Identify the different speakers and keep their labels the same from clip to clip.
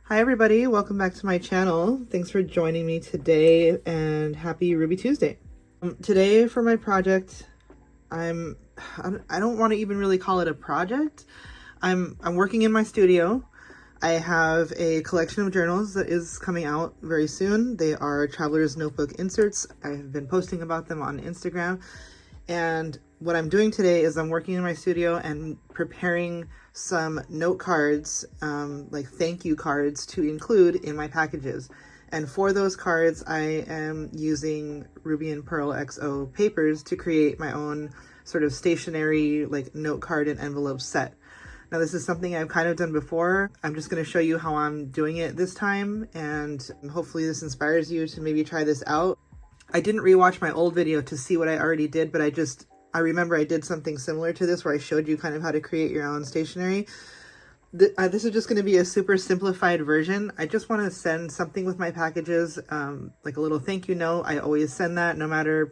Speaker 1: Hi everybody, welcome back to my channel. Thanks for joining me today and happy Ruby Tuesday. Today for my project, I don't want to even really call it a project. I'm working in my studio. I have a collection of journals that is coming out very soon. They are Traveler's Notebook inserts. I've been posting about them on Instagram. And what I'm doing today is I'm working in my studio and preparing some note cards, like thank you cards to include in my packages. And for those cards, I am using Ruby and Pearl XO papers to create my own sort of stationery, like note card and envelope set. Now this is something I've kind of done before. I'm just going to show you how I'm doing it this time, and hopefully this inspires you to maybe try this out. I didn't rewatch my old video to see what I already did, but I remember I did something similar to this where I showed you kind of how to create your own stationery. This is just going to be a super simplified version. I just want to send something with my packages, like a little thank you note. I always send that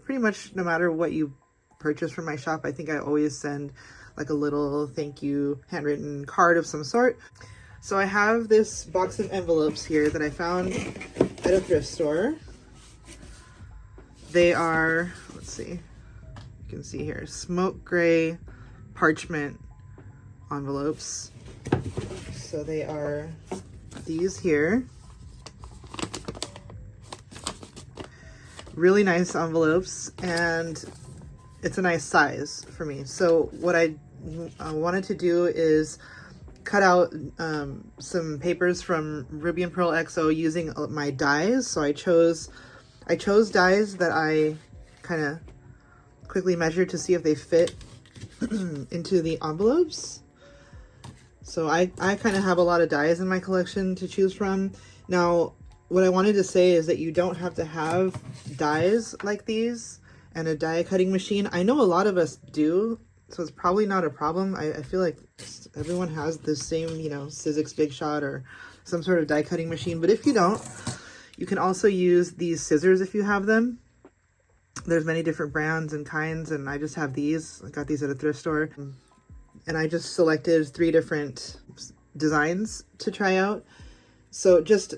Speaker 1: pretty much no matter what you purchase from my shop. I think I always send like a little thank you handwritten card of some sort. So I have this box of envelopes here that I found at a thrift store. They are, let's see, you can see here, smoke gray parchment envelopes. So they are these here. Really nice envelopes, and it's a nice size for me. So what I wanted to do is cut out some papers from Ruby and Pearl XO using my dies. So I chose dies that I kind of quickly measured to see if they fit into the envelopes. So I kind of have a lot of dies in my collection to choose from. Now, what I wanted to say is that you don't have to have dies like these and a die cutting machine. I know a lot of us do, so it's probably not a problem. I feel like everyone has the same, Sizzix Big Shot or some sort of die cutting machine. But if you don't, you can also use these scissors if you have them. There's many different brands and kinds, and I just have these. I got these at a thrift store. And I just selected 3 different designs to try out. So just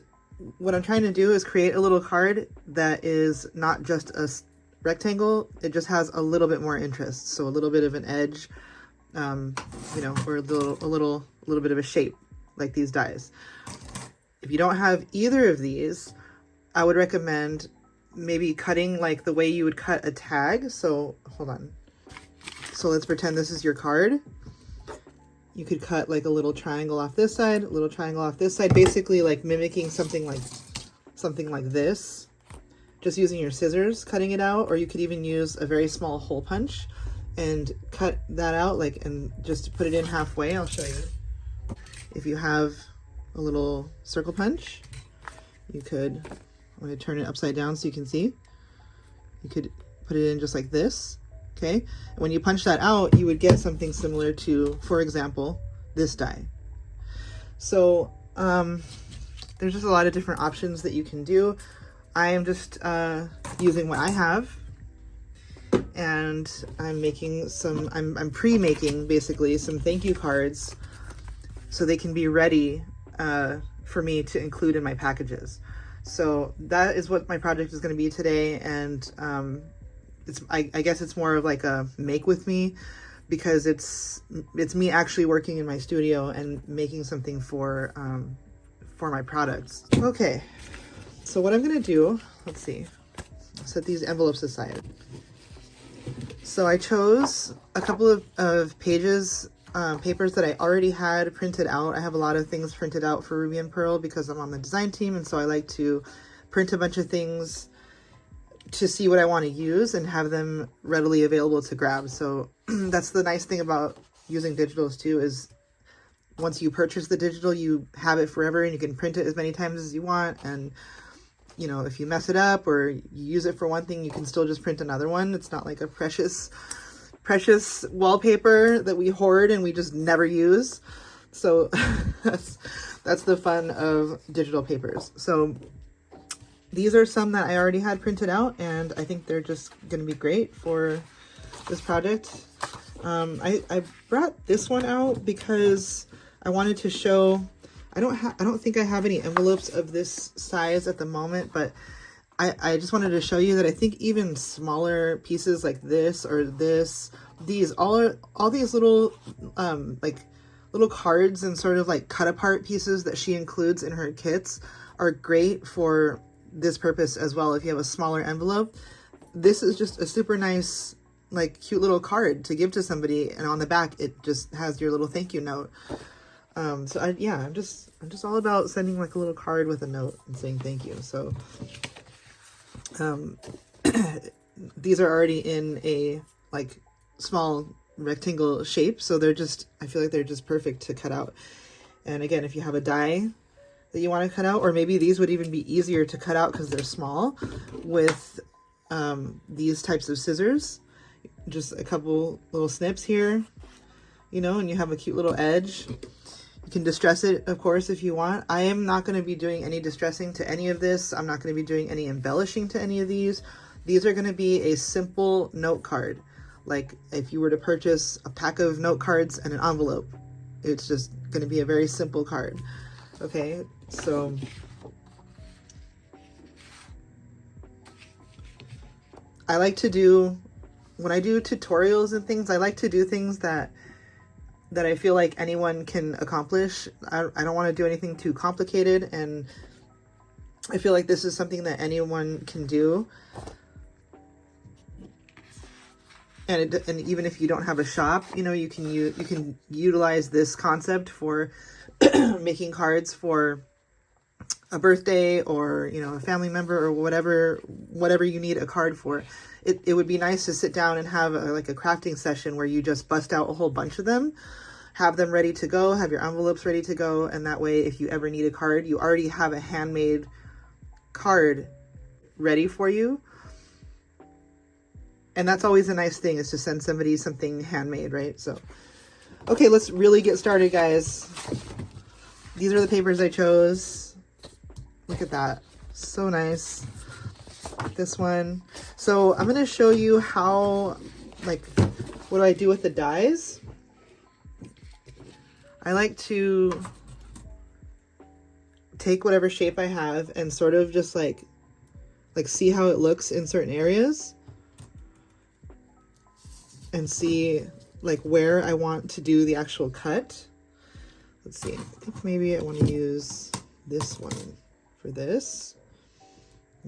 Speaker 1: what I'm trying to do is create a little card that is not just a rectangle. It just has a little bit more interest. So a little bit of an edge, or a little bit of a shape like these dies. If you don't have either of these, I would recommend maybe cutting like the way you would cut a tag. So hold on. So let's pretend this is your card. You could cut like a little triangle off this side, a little triangle off this side, basically like mimicking something like this, just using your scissors, cutting it out. Or you could even use a very small hole punch and cut that out, and just put it in halfway. I'll show you. If you have a little circle punch, you could, I'm going to turn it upside down so you can see. You could put it in just like this. Okay, and when you punch that out, you would get something similar to, for example, this die. So there's just a lot of different options that you can do. I am just using what I have, and I'm making I'm pre-making basically some thank you cards so they can be ready for me to include in my packages. So that is what my project is going to be today, and I guess it's more of like a make with me, because it's me actually working in my studio and making something for my products. Okay, so what I'm gonna do, let's see, I'll set these envelopes aside. So I chose a couple of papers that I already had printed out. I have a lot of things printed out for Ruby and Pearl because I'm on the design team, and so I like to print a bunch of things to see what I want to use and have them readily available to grab. So that's the nice thing about using digitals too, is once you purchase the digital, you have it forever and you can print it as many times as you want. And if you mess it up or you use it for one thing, you can still just print another one. It's not like a precious wallpaper that we hoard and we just never use. So that's the fun of digital papers. So these are some that I already had printed out, and I think they're just going to be great for this project. I brought this one out because I wanted to show I don't think I have any envelopes of this size at the moment, but I just wanted to show you that I think even smaller pieces like this or this, all these little like little cards and sort of like cut apart pieces that she includes in her kits are great for this purpose as well. If you have a smaller envelope, this is just a super nice, like, cute little card to give to somebody, and on the back it just has your little thank you note. So yeah, I'm just all about sending like a little card with a note and saying thank you. So these are already in a like small rectangle shape, so they're just, I feel like they're just perfect to cut out. And again, if you have a die that you want to cut out, or maybe these would even be easier to cut out because they're small, with these types of scissors, just a couple little snips here, you know, and you have a cute little edge. You can distress it, of course, if you want. I am not going to be doing any distressing to any of this. I'm not going to be doing any embellishing to any of these. These are going to be a simple note card. Like if you were to purchase a pack of note cards and an envelope, it's just going to be a very simple card. Okay, so I like to do, when I do tutorials and things, I like to do things that I feel like anyone can accomplish. I don't want to do anything too complicated, and I feel like this is something that anyone can do. And even if you don't have a shop, you know, you can utilize this concept for making cards for a birthday, or, you know, a family member, or whatever you need a card for. It would be nice to sit down and have like a crafting session where you just bust out a whole bunch of them, have them ready to go, have your envelopes ready to go, and that way if you ever need a card, you already have a handmade card ready for you. And that's always a nice thing, is to send somebody something handmade, right? So, okay, let's really get started, guys. These are the papers I chose. Look at that. So nice. This one. So I'm going to show you how, like, what do I do with the dies? I like to take whatever shape I have and sort of just like see how it looks in certain areas, and see like where I want to do the actual cut. Let's see, I think maybe I want to use this one for this.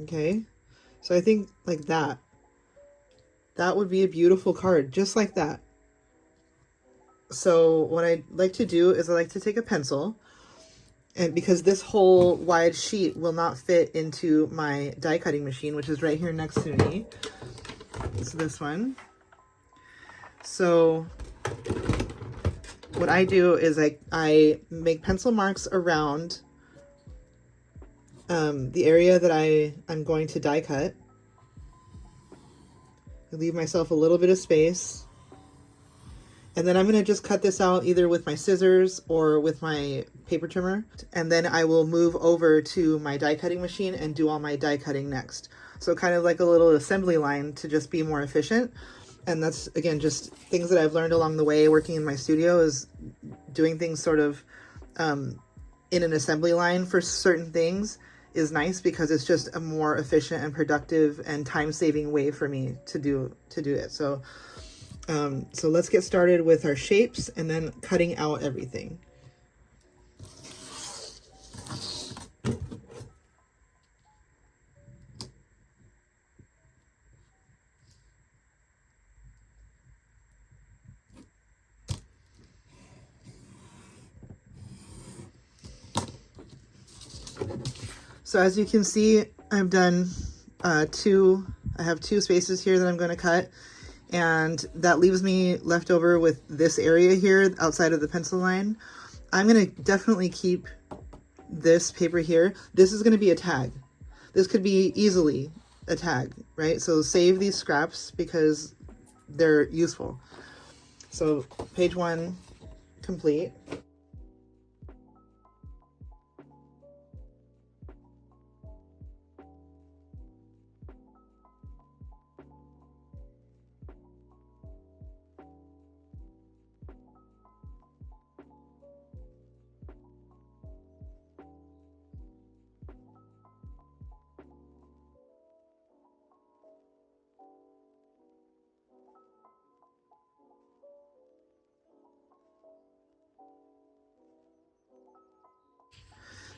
Speaker 1: Okay, so I think like that would be a beautiful card, just like that. So what I like to do is I like to take a pencil, and because this whole wide sheet will not fit into my die cutting machine, which is right here next to me, it's this one. So what I do is I make pencil marks around the area that I'm going to die cut. I leave myself a little bit of space. And then I'm going to just cut this out either with my scissors or with my paper trimmer. And then I will move over to my die cutting machine and do all my die cutting next. So kind of like a little assembly line to just be more efficient. And that's, again, just things that I've learned along the way working in my studio, is doing things sort of in an assembly line for certain things is nice, because it's just a more efficient and productive and time-saving way for me to do it. So so let's get started with our shapes and then cutting out everything. So as you can see, I've done I have two spaces here that I'm going to cut, and that leaves me left over with this area here outside of the pencil line. I'm going to definitely keep this paper here. This is going to be a tag. This could be easily a tag, right? So save these scraps because they're useful. So page 1 complete.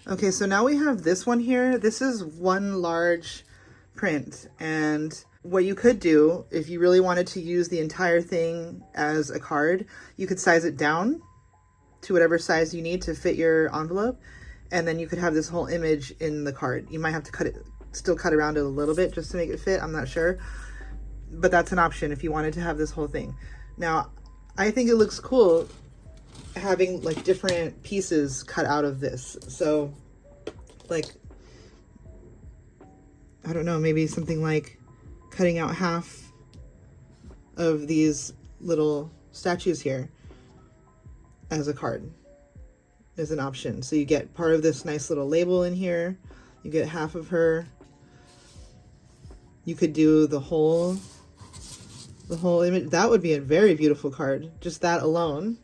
Speaker 1: Okay, so now we have this one here. This is one large print, and what you could do if you really wanted to use the entire thing as a card, you could size it down to whatever size you need to fit your envelope, and then you could have this whole image in the card. You might have to still cut around it a little bit just to make it fit, I'm not sure, but that's an option if you wanted to have this whole thing. Now, I think it looks cool having like different pieces cut out of this. So like, I don't know, maybe something like cutting out half of these little statues here as a card is an option. So you get part of this nice little label in here, you get half of her. You could do the whole image. That would be a very beautiful card, just that alone.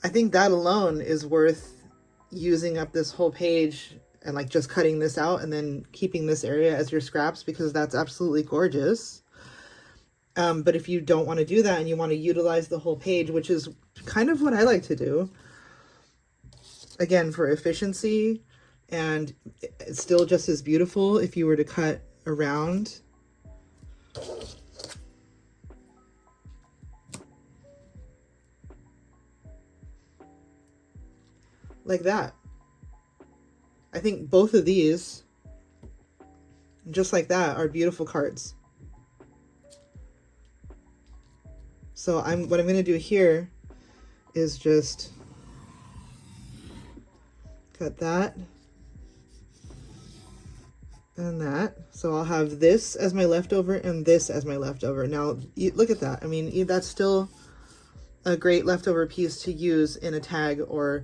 Speaker 1: I think that alone is worth using up this whole page and like just cutting this out and then keeping this area as your scraps, because that's absolutely gorgeous. But if you don't want to do that and you want to utilize the whole page, which is kind of what I like to do, again, for efficiency, and it's still just as beautiful if you were to cut around. Like that. I think both of these, just like that, are beautiful cards. So what I'm going to do here is just cut that and that. So I'll have this as my leftover and this as my leftover. Now, look at that. I mean, that's still a great leftover piece to use in a tag or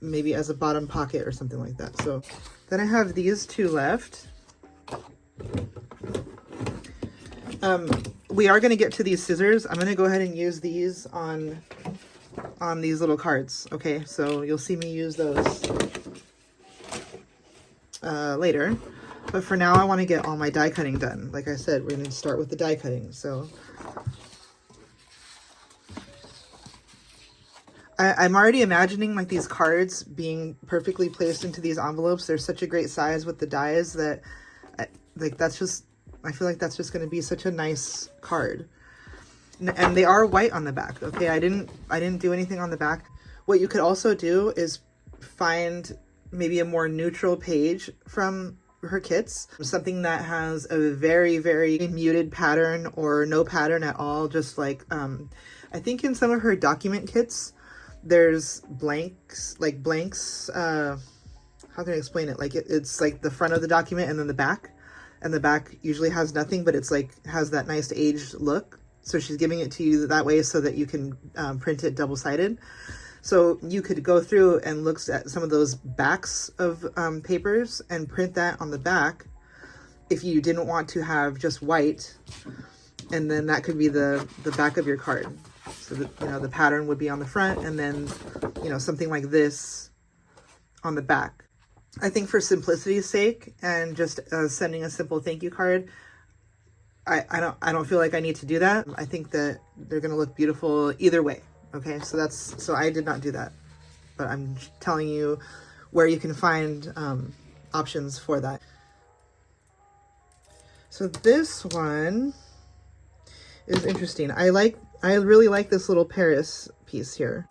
Speaker 1: maybe as a bottom pocket or something like that. So then I have these two left. We are going to get to these scissors. I'm going to go ahead and use these on these little cards. Okay, so you'll see me use those later. But for now, I want to get all my die cutting done. Like I said, we're going to start with the die cutting. So I'm already imagining like these cards being perfectly placed into these envelopes. They're such a great size with the dies that I feel like that's just going to be such a nice card. And they are white on the back. Okay, I didn't do anything on the back. What you could also do is find maybe a more neutral page from her kits, something that has a very, very muted pattern or no pattern at all. Just like I think in some of her document kits, there's blanks, how can I explain it? Like it's like the front of the document and then the back, and the back usually has nothing, but it's like has that nice aged look. So she's giving it to you that way so that you can print it double-sided. So you could go through and look at some of those backs of papers and print that on the back if you didn't want to have just white, and then that could be the back of your card. So that, you know, the pattern would be on the front, and then, you know, something like this on the back. I think for simplicity's sake and just sending a simple thank you card, I don't feel like I need to do that. I think that they're going to look beautiful either way. Okay, so I did not do that, but I'm telling you where you can find options for that. So this one is interesting. I really like this little Paris piece here.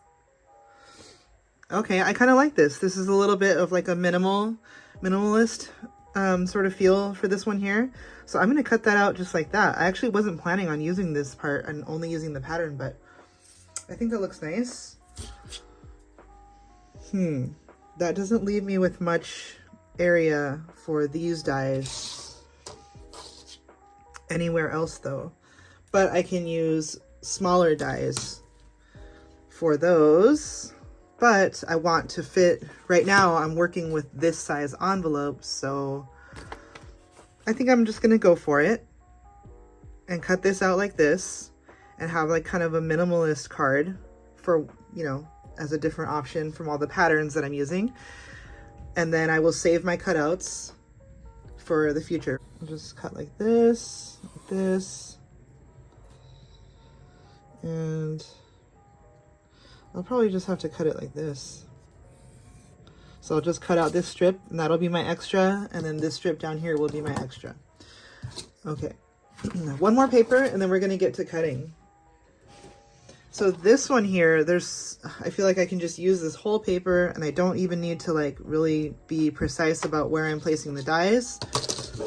Speaker 1: Okay, I kind of like this. This is a little bit of like a minimalist sort of feel for this one here. So I'm going to cut that out just like that. I actually wasn't planning on using this part and only using the pattern, but I think that looks nice. That doesn't leave me with much area for these dies anywhere else though. But I can use smaller dies for those. But I want to fit, right now I'm working with this size envelope, so I think I'm just gonna go for it and cut this out like this and have like kind of a minimalist card for, you know, as a different option from all the patterns that I'm using. And then I will save my cutouts for the future. I'll just cut like this, and I'll probably just have to cut it like this. So I'll just cut out this strip and that'll be my extra, and then this strip down here will be my extra. Okay, one more paper and then we're gonna get to cutting. So this one here, I feel like I can just use this whole paper and I don't even need to like really be precise about where I'm placing the dies.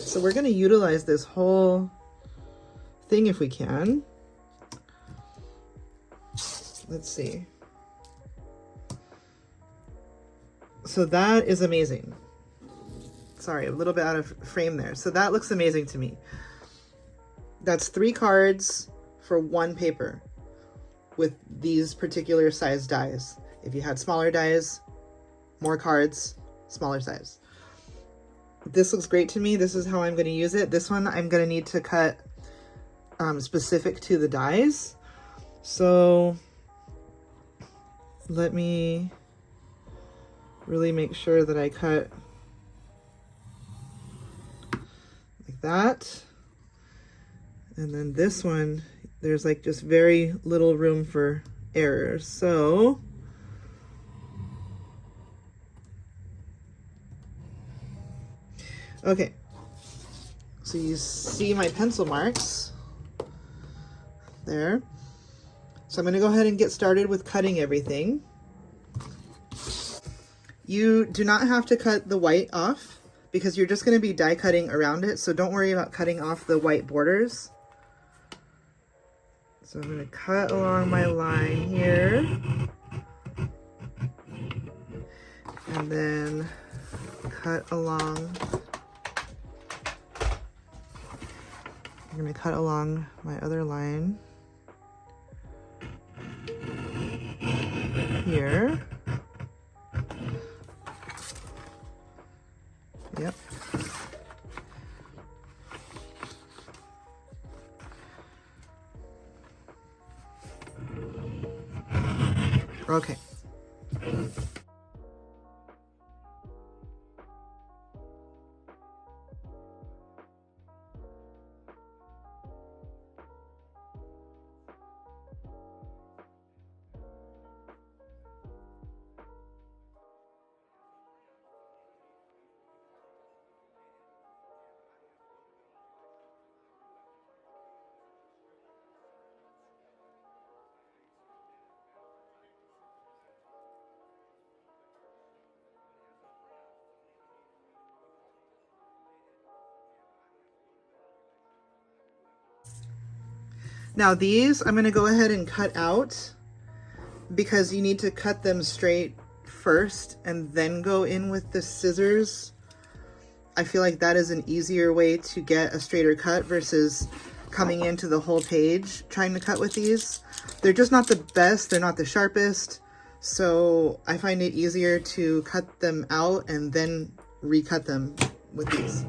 Speaker 1: So we're gonna utilize this whole thing if we can. Let's see. So that is amazing. Sorry, a little bit out of frame there. So that looks amazing to me. That's 3 cards for 1 paper with these particular size dies. If you had smaller dies, more cards, smaller size. This looks great to me. This is how I'm going to use it. This one I'm going to need to cut specific to the dies. So let me really make sure that I cut like that. And then this one, there's like just very little room for error. So okay, so you see my pencil marks there. So I'm going to go ahead and get started with cutting everything. You do not have to cut the white off because you're just going to be die cutting around it. So don't worry about cutting off the white borders. So I'm going to cut along my line here. And then cut along. I'm going to cut along my other line here. Yep. Okay. Now these I'm going to go ahead and cut out because you need to cut them straight first and then go in with the scissors. I feel like that is an easier way to get a straighter cut versus coming into the whole page trying to cut with these. They're just not the best, they're not the sharpest, so I find it easier to cut them out and then recut them with these.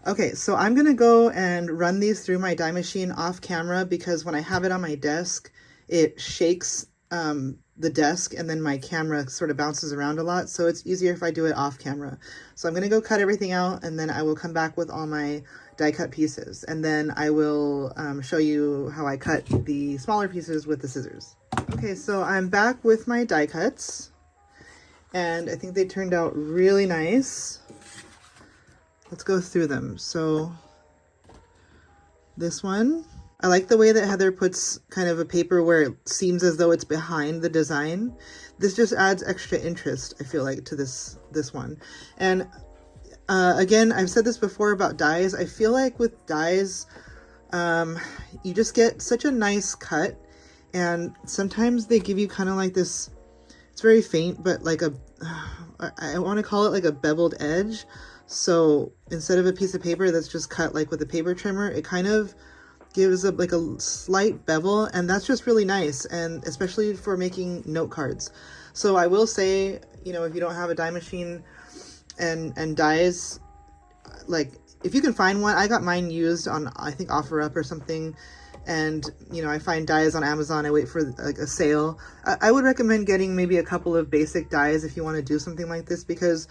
Speaker 1: Okay, so I'm gonna go and run these through my die machine off camera because when I have it on my desk, it shakes the desk and then my camera sort of bounces around a lot. So it's easier if I do it off camera. So I'm gonna go cut everything out and then I will come back with all my die cut pieces. And then I will show you how I cut the smaller pieces with the scissors. Okay, so I'm back with my die cuts and I think they turned out really nice. Let's go through them. So this one, I like the way that Heather puts kind of a paper where it seems as though it's behind the design. This just adds extra interest, I feel like, to this one. And again, I've said this before about dies. I feel like with dies, you just get such a nice cut, and sometimes they give you kind of like this, it's very faint, but like I want to call it like a beveled edge. So instead of a piece of paper that's just cut like with a paper trimmer, it kind of gives like a slight bevel, and that's just really nice, and especially for making note cards. So I will say, you know, if you don't have a die machine and dies, like if you can find one, I got mine used on, I think, OfferUp or something. And, you know, I find dies on Amazon. I wait for like a sale. I would recommend getting maybe a couple of basic dies if you want to do something like this, because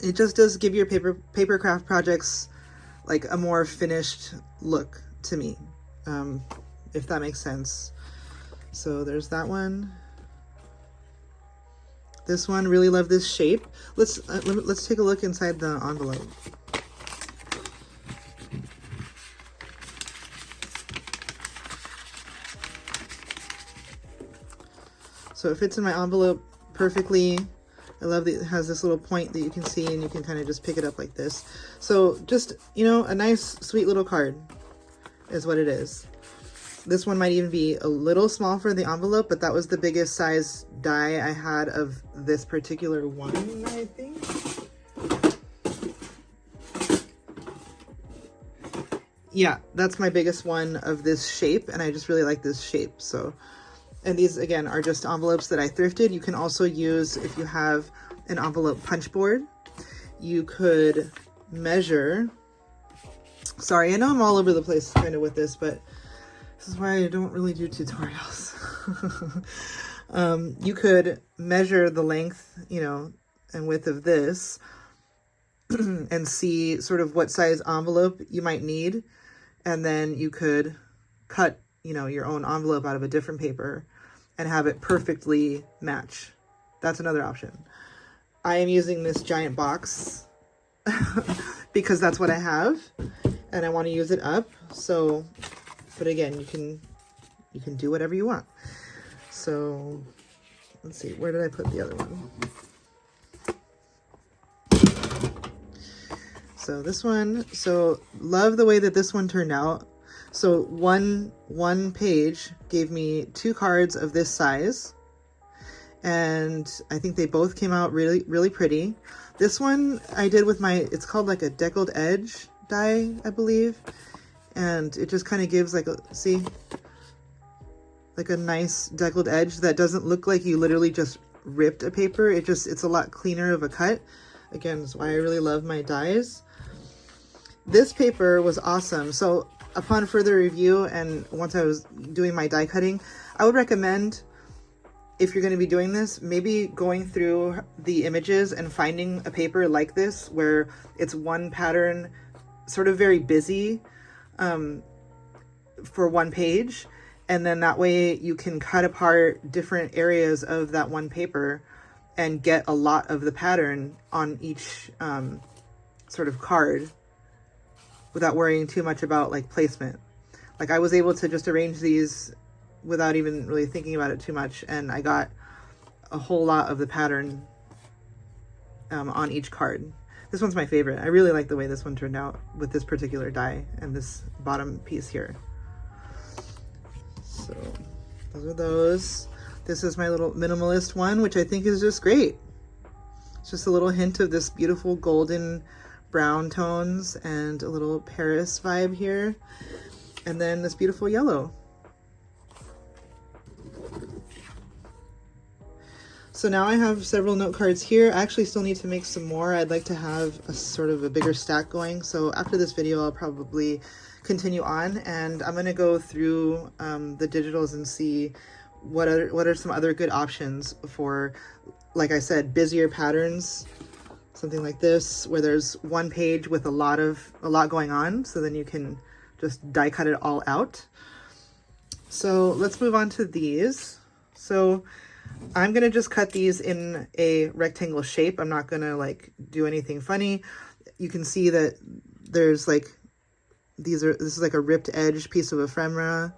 Speaker 1: it just does give your paper craft projects like a more finished look to me, if that makes sense. So there's that one. This one, really love this shape. Let's take a look inside the envelope. So it fits in my envelope perfectly. I love that it has this little point that you can see, and you can kind of just pick it up like this. So just, you know, a nice, sweet little card is what it is. This one might even be a little small for the envelope, but that was the biggest size die I had of this particular one, I think. Yeah, that's my biggest one of this shape, and I just really like this shape. So, and these again are just envelopes that I thrifted. You can also use, if you have an envelope punch board, you could measure. Sorry, I know I'm all over the place kind of with this, but this is why I don't really do tutorials. You could measure the length, you know, and width of this and see sort of what size envelope you might need. And then you could cut, you know, your own envelope out of a different paper and have it perfectly match. That's another option. I am using this giant box because that's what I have and I want to use it up. So, but again, you can do whatever you want. So let's see, where did I put the other one? So this one, so love the way that this one turned out. So one page gave me 2 cards of this size, and I think they both came out really, really pretty. This one I did with my, it's called like a deckled edge die, I believe. And it just kind of gives like a, see, like a nice deckled edge that doesn't look like you literally just ripped a paper. It's a lot cleaner of a cut. Again, that's why I really love my dies. This paper was awesome. So upon further review, and once I was doing my die cutting, I would recommend, if you're going to be doing this, maybe going through the images and finding a paper like this where it's one pattern, sort of very busy, for one page, and then that way you can cut apart different areas of that one paper and get a lot of the pattern on each sort of card without worrying too much about like placement. Like I was able to just arrange these without even really thinking about it too much, and I got a whole lot of the pattern on each card. This one's my favorite. I really like the way this one turned out with this particular die and this bottom piece here. So those are those. This is my little minimalist one, which I think is just great. It's just a little hint of this beautiful golden brown tones and a little Paris vibe here. And then this beautiful yellow. So now I have several note cards here. I actually still need to make some more. I'd like to have a sort of a bigger stack going. So after this video, I'll probably continue on, and I'm gonna go through the digitals and see what are some other good options for, like I said, busier patterns. Something like this, where there's one page with a lot going on, so then you can just die cut it all out. So let's move on to these. So I'm gonna just cut these in a rectangle shape. I'm not gonna like do anything funny. You can see that there's like, this is like a ripped edge piece of ephemera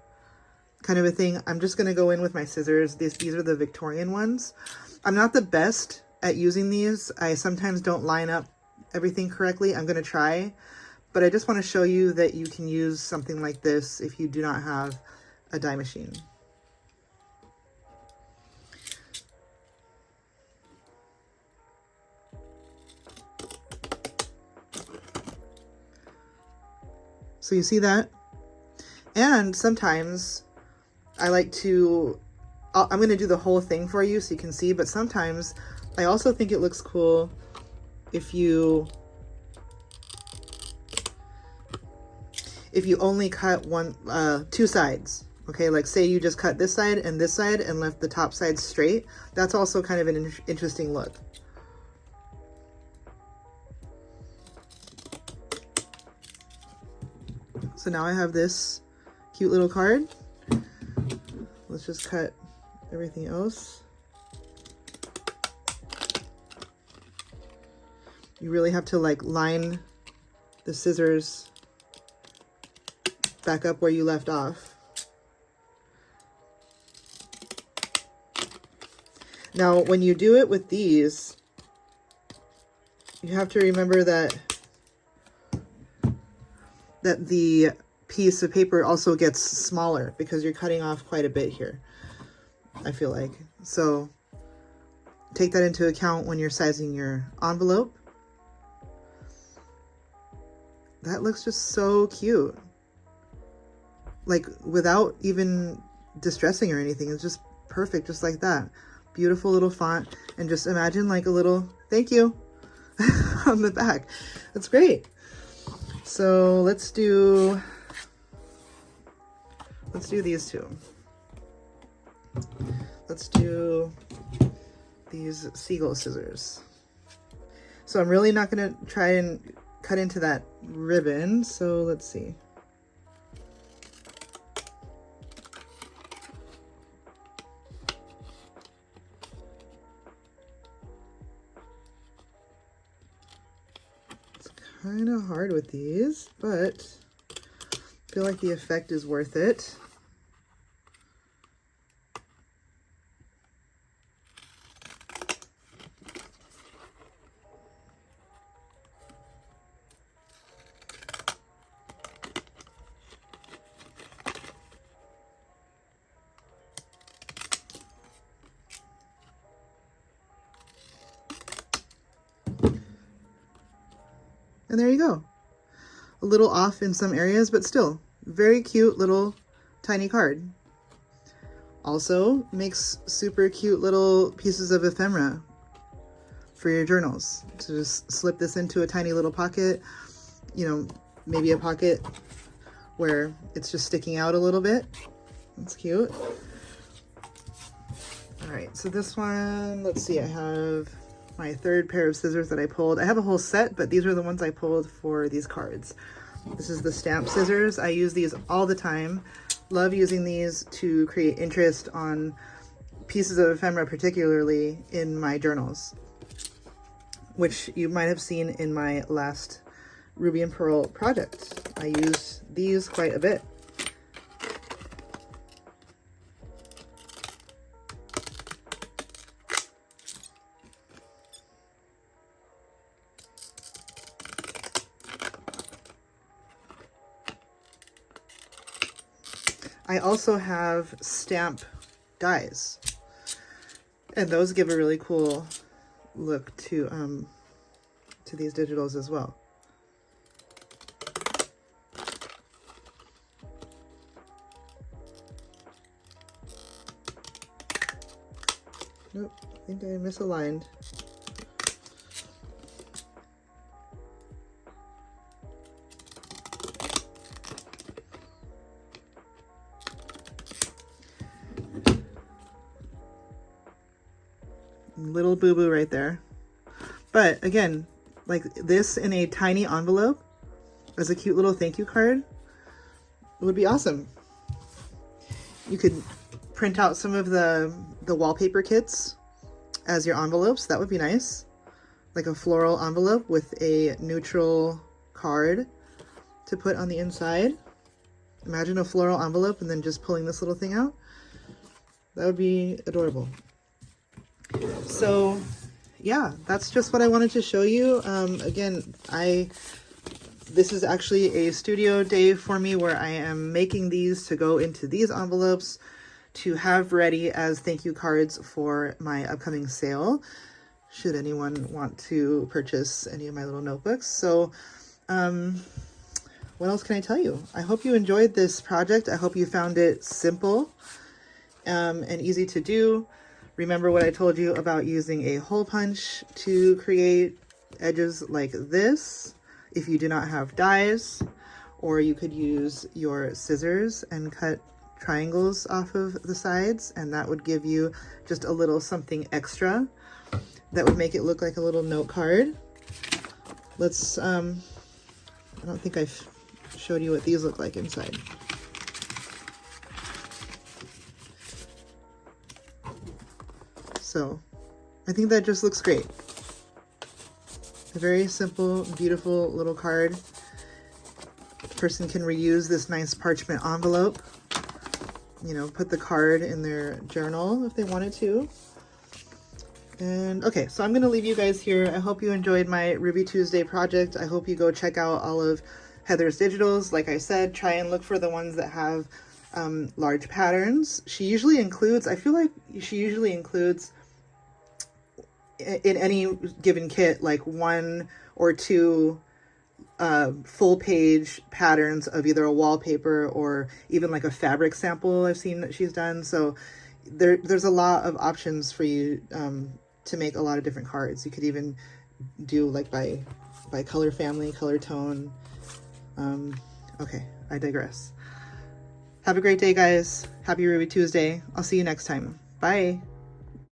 Speaker 1: kind of a thing. I'm just gonna go in with my scissors. These are the Victorian ones. I'm not the best at using these. I sometimes don't line up everything correctly. I'm gonna try, but I just want to show you that you can use something like this if you do not have a die machine. So you see that? And sometimes I like to, I'm going to do the whole thing for you so you can see, but sometimes I also think it looks cool if you if you only cut two sides. Okay, like say you just cut this side and left the top side straight. That's also kind of an interesting look. So now I have this cute little card. Let's just cut everything else. You really have to like line the scissors back up where you left off. Now, when you do it with these, you have to remember that the piece of paper also gets smaller because you're cutting off quite a bit here, I feel like. So take that into account when you're sizing your envelope. That looks just so cute. Like without even distressing or anything, it's just perfect, just like that. Beautiful little font, and just imagine like a little thank you on the back. That's great. So let's do these two. Let's do these seagull scissors. So I'm really not going to try and cut into that ribbon. So let's see. Kind of hard with these, but I feel like the effect is worth it. And there you go. A little off in some areas, but still very cute little tiny card. Also makes super cute little pieces of ephemera for your journals. So just slip this into a tiny little pocket, you know, maybe a pocket where it's just sticking out a little bit. That's cute. All right, so this one, let's see, I have my third pair of scissors that I pulled. I have a whole set, but these are the ones I pulled for these cards. This is the stamp scissors. I use these all the time. Love using these to create interest on pieces of ephemera, particularly in my journals, which you might have seen in my last Ruby and Pearl project. I used these quite a bit. I also have stamp dies, and those give a really cool look to these digitals as well. Nope, I think I misaligned. Little boo-boo right there. But again, like this in a tiny envelope as a cute little thank you card would be awesome. You could print out some of the wallpaper kits as your envelopes. That would be nice. Like a floral envelope with a neutral card to put on the inside. Imagine a floral envelope and then just pulling this little thing out. That would be adorable. So yeah, that's just what I wanted to show you. Again, this is actually a studio day for me where I am making these to go into these envelopes to have ready as thank you cards for my upcoming sale, should anyone want to purchase any of my little notebooks. So what else can I tell you? I hope you enjoyed this project. I hope you found it simple and easy to do. Remember what I told you about using a hole punch to create edges like this if you do not have dies, or you could use your scissors and cut triangles off of the sides, and that would give you just a little something extra that would make it look like a little note card. Let's, I don't think I've showed you what these look like inside. So I think that just looks great. A very simple, beautiful little card. The person can reuse this nice parchment envelope, you know, put the card in their journal if they wanted to. And okay, so I'm going to leave you guys here. I hope you enjoyed my Ruby Tuesday project. I hope you go check out all of Heather's digitals. Like I said, try and look for the ones that have large patterns. She usually includes, I feel like she usually includes in any given kit like 1 or 2 full page patterns of either a wallpaper or even like a fabric sample I've seen that she's done. So there's a lot of options for you to make a lot of different cards. You could even do like by color family, color tone. Okay, I digress. Have a great day, guys. Happy Ruby Tuesday. I'll see you next time. Bye.